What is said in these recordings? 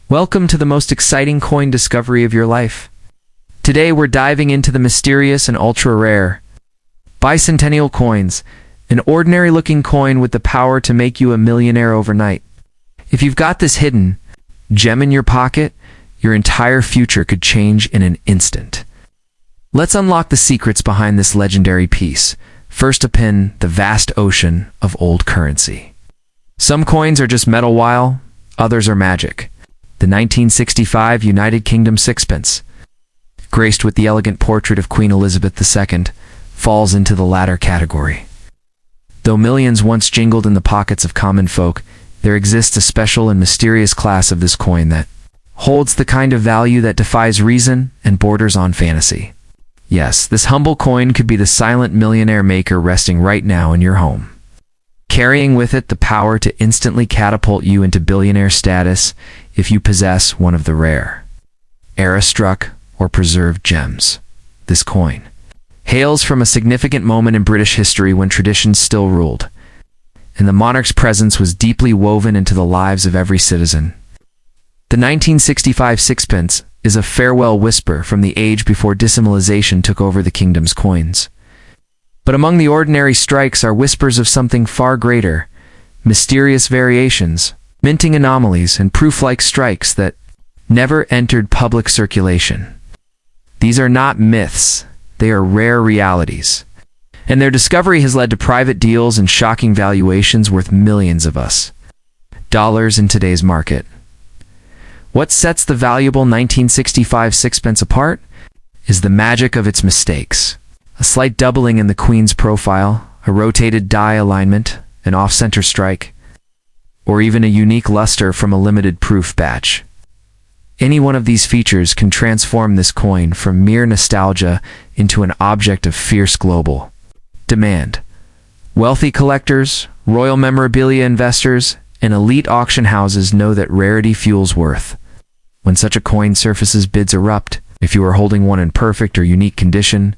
Welcome to the most exciting coin discovery of your life. Today we're diving into the mysterious and ultra-rare bicentennial coins, an ordinary-looking coin with the power to make you a millionaire overnight. If you've got this hidden gem in your pocket, your entire future could change in an instant. Let's unlock the secrets behind this legendary piece. First, upon the vast ocean of old currency. Some coins are just metal, while others are magic. The 1965 United Kingdom sixpence, graced with the elegant portrait of Queen Elizabeth II, falls into the latter category. Though millions once jingled in the pockets of common folk, there exists a special and mysterious class of this coin that holds the kind of value that defies reason and borders on fantasy. Yes, this humble coin could be the silent millionaire maker resting right now in your home, carrying with it the power to instantly catapult you into billionaire status if you possess one of the rare, era-struck, or preserved gems. This coin hails from a significant moment in British history when traditions still ruled, and the monarch's presence was deeply woven into the lives of every citizen. The 1965 sixpence is a farewell whisper from the age before decimalization took over the kingdom's coins. But among the ordinary strikes are whispers of something far greater, mysterious variations, minting anomalies, and proof-like strikes that never entered public circulation. These are not myths, they are rare realities. And their discovery has led to private deals and shocking valuations worth millions of dollars in today's market. What sets the valuable 1965 sixpence apart is the magic of its mistakes. A slight doubling in the Queen's profile, a rotated die alignment, an off-center strike, or even a unique luster from a limited proof batch. Any one of these features can transform this coin from mere nostalgia into an object of fierce global demand. Wealthy collectors, royal memorabilia investors, and elite auction houses know that rarity fuels worth. When such a coin surfaces, bids erupt. If you are holding one in perfect or unique condition,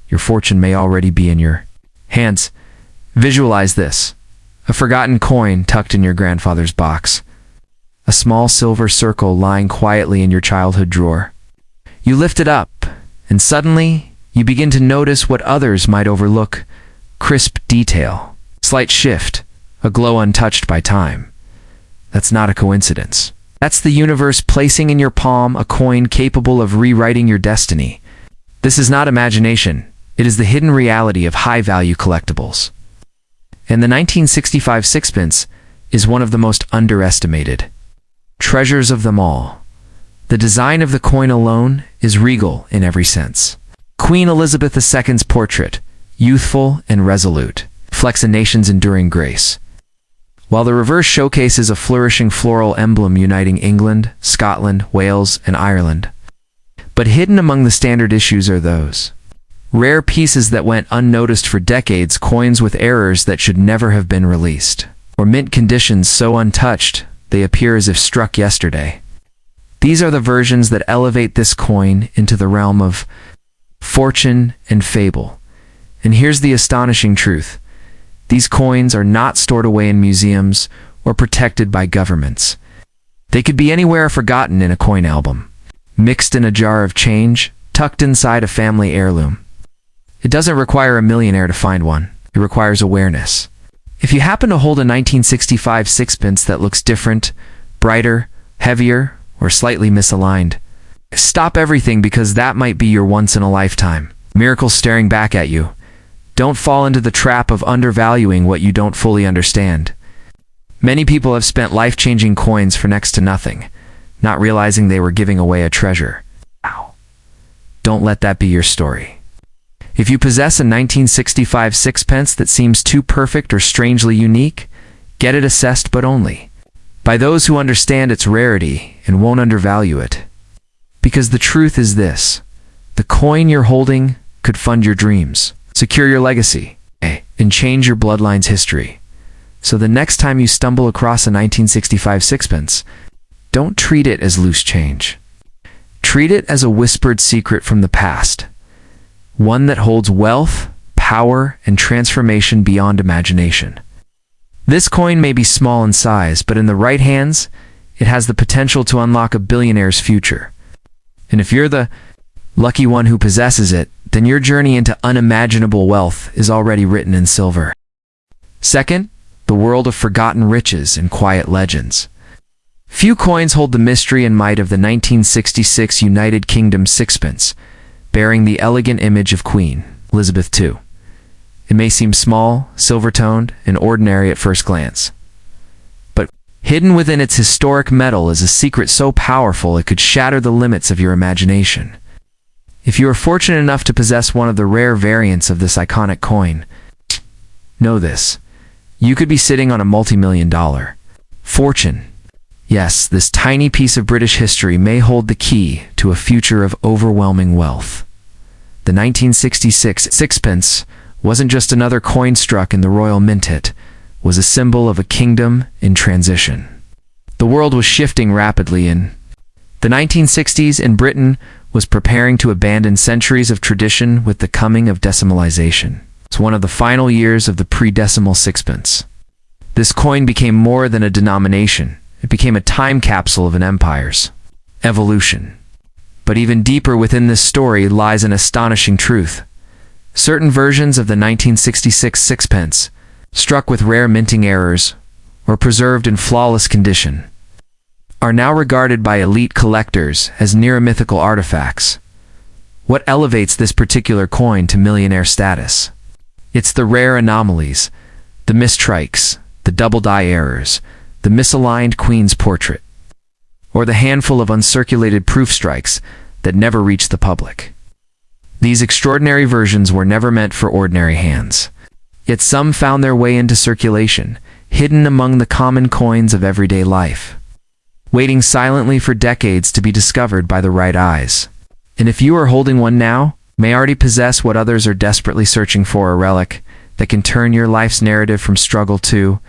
your fortune may already be in your hands. Visualize this: a forgotten coin tucked in your grandfather's box, a small silver circle lying quietly in your childhood drawer. You lift it up, and suddenly you begin to notice what others might overlook: crisp detail, slight shift, a glow untouched by time. That's not a coincidence. That's the universe placing in your palm a coin capable of rewriting your destiny. This is not imagination. It is the hidden reality of high-value collectibles. And the 1965 sixpence is one of the most underestimated treasures of them all. The design of the coin alone is regal in every sense. Queen Elizabeth II's portrait, youthful and resolute, reflects a nation's enduring grace, while the reverse showcases a flourishing floral emblem uniting England, Scotland, Wales, and Ireland. But hidden among the standard issues are those rare pieces that went unnoticed for decades, coins with errors that should never have been released, or mint conditions so untouched they appear as if struck yesterday. These are the versions that elevate this coin into the realm of fortune and fable. And here's the astonishing truth: these coins are not stored away in museums or protected by governments. They could be anywhere, forgotten in a coin album, mixed in a jar of change, tucked inside a family heirloom. It doesn't require a millionaire to find one. It requires awareness. If you happen to hold a 1965 sixpence that looks different, brighter, heavier, or slightly misaligned, stop everything, because that might be your once-in-a-lifetime miracle staring back at you. Don't fall into the trap of undervaluing what you don't fully understand. Many people have spent life-changing coins for next to nothing, not realizing they were giving away a treasure. Don't let that be your story. If you possess a 1965 sixpence that seems too perfect or strangely unique, get it assessed, but only by those who understand its rarity and won't undervalue it. Because the truth is this: the coin you're holding could fund your dreams, secure your legacy, and change your bloodline's history. So the next time you stumble across a 1965 sixpence, don't treat it as loose change. Treat it as a whispered secret from the past, one that holds wealth, power, and transformation beyond imagination. This coin may be small in size, but in the right hands, it has the potential to unlock a billionaire's future. And if you're the lucky one who possesses it, then your journey into unimaginable wealth is already written in silver. Second, the world of forgotten riches and quiet legends. Few coins hold the mystery and might of the 1966 United Kingdom sixpence, bearing the elegant image of Queen Elizabeth II. It may seem small, silver-toned, and ordinary at first glance. But hidden within its historic metal is a secret so powerful it could shatter the limits of your imagination. If you are fortunate enough to possess one of the rare variants of this iconic coin, know this: you could be sitting on a multi-million-dollar fortune. Yes, this tiny piece of British history may hold the key to a future of overwhelming wealth. The 1966 sixpence wasn't just another coin struck in the royal mint, it was a symbol of a kingdom in transition. The world was shifting rapidly in the 1960s, and Britain was preparing to abandon centuries of tradition with the coming of decimalization. It's one of the final years of the pre-decimal sixpence. This coin became more than a denomination. It became a time capsule of an empire's evolution. But even deeper within this story lies an astonishing truth. Certain versions of the 1966 sixpence, struck with rare minting errors or preserved in flawless condition, are now regarded by elite collectors as near-mythical artifacts. What elevates this particular coin to millionaire status? It's the rare anomalies, the mistrikes, the double-die errors, the misaligned queen's portrait, or the handful of uncirculated proof strikes that never reached the public. These extraordinary versions were never meant for ordinary hands. Yet some found their way into circulation, hidden among the common coins of everyday life, waiting silently for decades to be discovered by the right eyes. And if you are holding one now, may already possess what others are desperately searching for, a relic that can turn your life's narrative from struggle to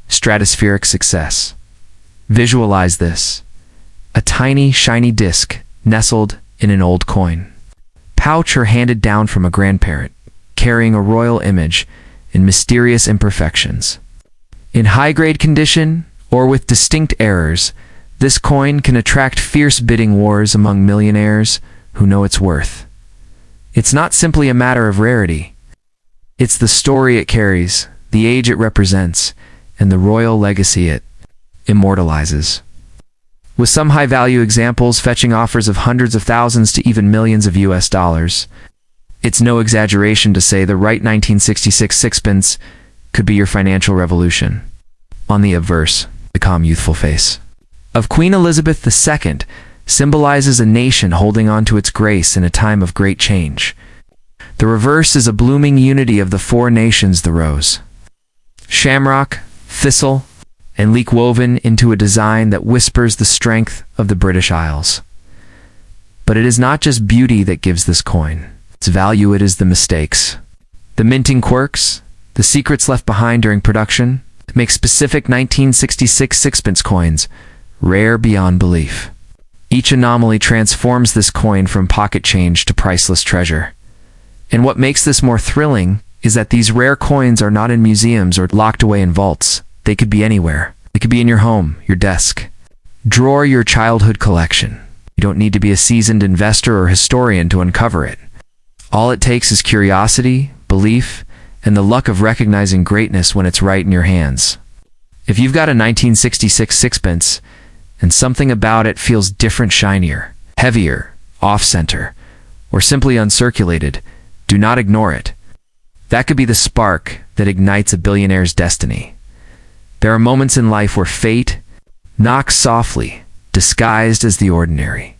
stratospheric success. Visualize this: a tiny, shiny disc nestled in an old coin, pouch or handed down from a grandparent, carrying a royal image in mysterious imperfections. In high-grade condition or with distinct errors, this coin can attract fierce bidding wars among millionaires who know its worth. It's not simply a matter of rarity. It's the story it carries, the age it represents, and the royal legacy it immortalizes. With some high-value examples fetching offers of hundreds of thousands to even millions of US dollars, it's no exaggeration to say the right 1966 sixpence could be your financial revolution. On the obverse, the calm, youthful face of Queen Elizabeth II symbolizes a nation holding on to its grace in a time of great change. The reverse is a blooming unity of the four nations: the rose, shamrock, thistle, and leek, woven into a design that whispers the strength of the British Isles. But it is not just beauty that gives this coin its value, it is the mistakes, the minting quirks, the secrets left behind during production that make specific 1966 sixpence coins rare beyond belief. Each anomaly transforms this coin from pocket change to priceless treasure. And what makes this more thrilling is that these rare coins are not in museums or locked away in vaults. They could be anywhere. They could be in your home, your desk, drawer, your childhood collection. You don't need to be a seasoned investor or historian to uncover it. All it takes is curiosity, belief, and the luck of recognizing greatness when it's right in your hands. If you've got a 1966 sixpence and something about it feels different, shinier, heavier, off-center, or simply uncirculated, do not ignore it. That could be the spark that ignites a billionaire's destiny. There are moments in life where fate knocks softly, disguised as the ordinary.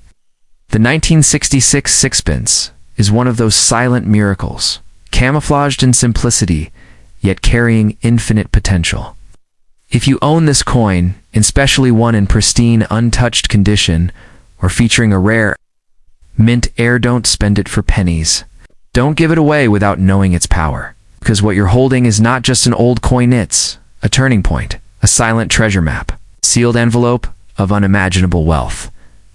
The 1966 sixpence is one of those silent miracles, camouflaged in simplicity, yet carrying infinite potential. If you own this coin, especially one in pristine, untouched condition, or featuring a rare mint heir, don't spend it for pennies. Don't give it away without knowing its power, because what you're holding is not just an old coin, it's a turning point, a silent treasure map, sealed envelope of unimaginable wealth.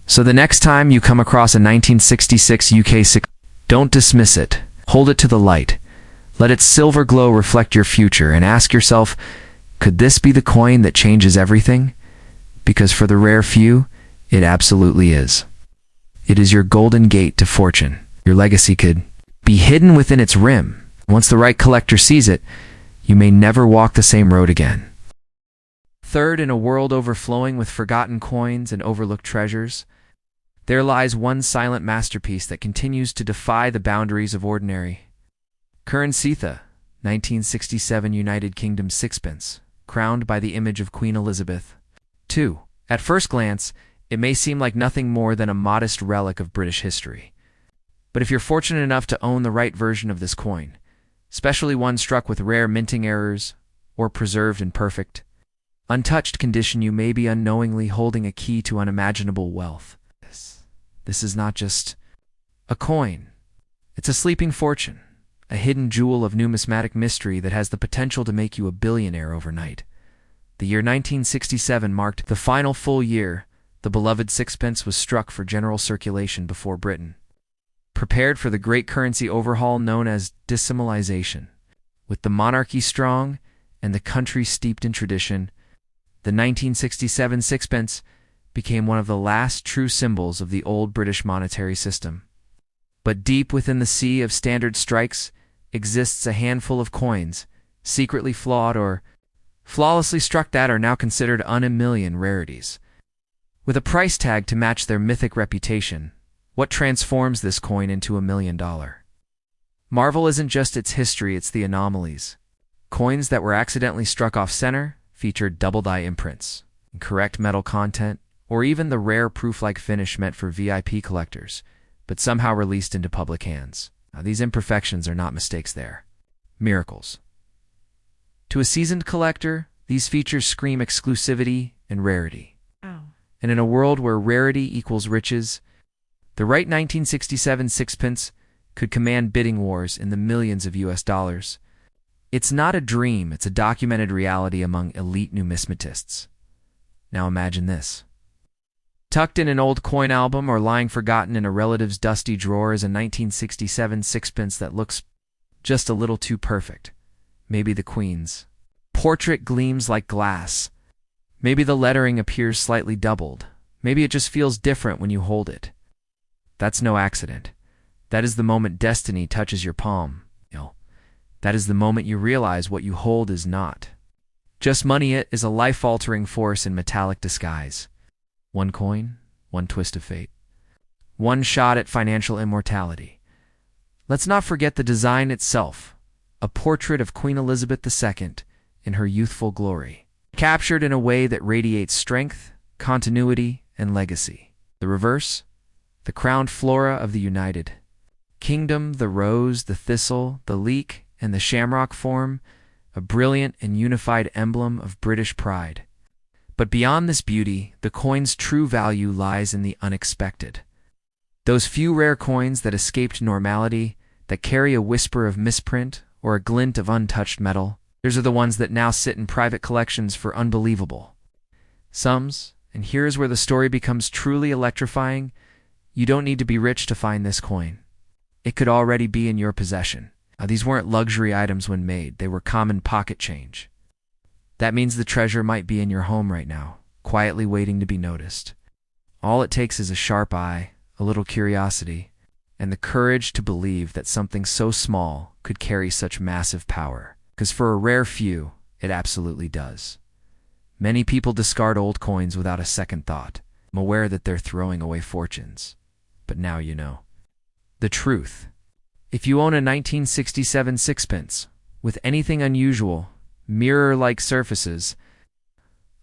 So the next time you come across a 1966 UK sixpence, don't dismiss it. Hold it to the light. Let its silver glow reflect your future, and ask yourself, could this be the coin that changes everything? because for the rare few, it absolutely is. It is your golden gate to fortune. Your legacy could be hidden within its rim. Once the right collector sees it, you may never walk the same road again. Third, in a world overflowing with forgotten coins and overlooked treasures, there lies one silent masterpiece that continues to defy the boundaries of ordinary. Currencytha, 1967 United Kingdom sixpence, crowned by the image of Queen Elizabeth II. At first glance, it may seem like nothing more than a modest relic of British history. But if you're fortunate enough to own the right version of this coin, especially one struck with rare minting errors or preserved in perfect, untouched condition, you may be unknowingly holding a key to unimaginable wealth. This is not just a coin. It's a sleeping fortune, a hidden jewel of numismatic mystery that has the potential to make you a billionaire overnight. The year 1967 marked the final full year the beloved sixpence was struck for general circulation before Britain prepared for the great currency overhaul known as decimalization. With the monarchy strong and the country steeped in tradition, the 1967 sixpence became one of the last true symbols of the old British monetary system. But deep within the sea of standard strikes exists a handful of coins, secretly flawed or flawlessly struck, that are now considered un-a-million rarities. With a price tag to match their mythic reputation, what transforms this coin into $1 million? Marvel isn't just its history, it's the anomalies. Coins that were accidentally struck off-center featured double-die imprints, incorrect metal content, or even the rare proof-like finish meant for VIP collectors, but somehow released into public hands. Now, these imperfections are not mistakes, they're miracles. To a seasoned collector, these features scream exclusivity and rarity. And in a world where rarity equals riches, the right 1967 sixpence could command bidding wars in the millions of US dollars. It's not a dream, it's a documented reality among elite numismatists. Now imagine this. Tucked in an old coin album or lying forgotten in a relative's dusty drawer is a 1967 sixpence that looks just a little too perfect. Maybe the Queen's portrait gleams like glass. Maybe the lettering appears slightly doubled. Maybe it just feels different when you hold it. That's no accident. That is the moment destiny touches your palm. That is the moment you realize what you hold is not just money, it is a life-altering force in metallic disguise. One coin, one twist of fate. One shot at financial immortality. Let's not forget the design itself, a portrait of Queen Elizabeth II in her youthful glory, captured in a way that radiates strength, continuity, and legacy. The reverse, the crowned flora of the United Kingdom, the rose, the thistle, the leek, and the shamrock form a brilliant and unified emblem of British pride. But beyond this beauty, the coin's true value lies in the unexpected. Those few rare coins that escaped normality, that carry a whisper of misprint or a glint of untouched metal, those are the ones that now sit in private collections for unbelievable sums. And here's where the story becomes truly electrifying. You don't need to be rich to find this coin. It could already be in your possession. These weren't luxury items when made. They were common pocket change. That means the treasure might be in your home right now, quietly waiting to be noticed. All it takes is a sharp eye, a little curiosity, and the courage to believe that something so small could carry such massive power. Because for a rare few, it absolutely does. Many people discard old coins without a second thought. I'm aware that they're throwing away fortunes. But now you know. The truth. If you own a 1967 sixpence with anything unusual, mirror-like surfaces,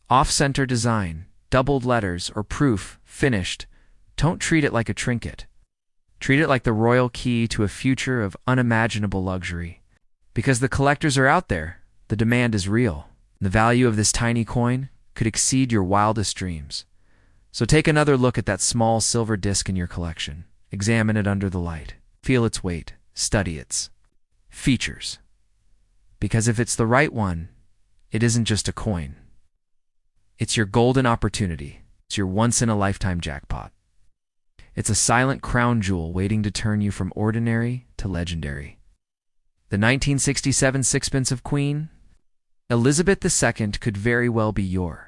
off-center design, doubled letters, or proof finished, don't treat it like a trinket. Treat it like the royal key to a future of unimaginable luxury. Because the collectors are out there, the demand is real. The value of this tiny coin could exceed your wildest dreams. So take another look at that small silver disc in your collection. Examine it under the light. Feel its weight. Study its features. Because if it's the right one, it isn't just a coin. It's your golden opportunity. It's your once-in-a-lifetime jackpot. It's a silent crown jewel waiting to turn you from ordinary to legendary. The 1967 sixpence of Queen Elizabeth II could very well be yours.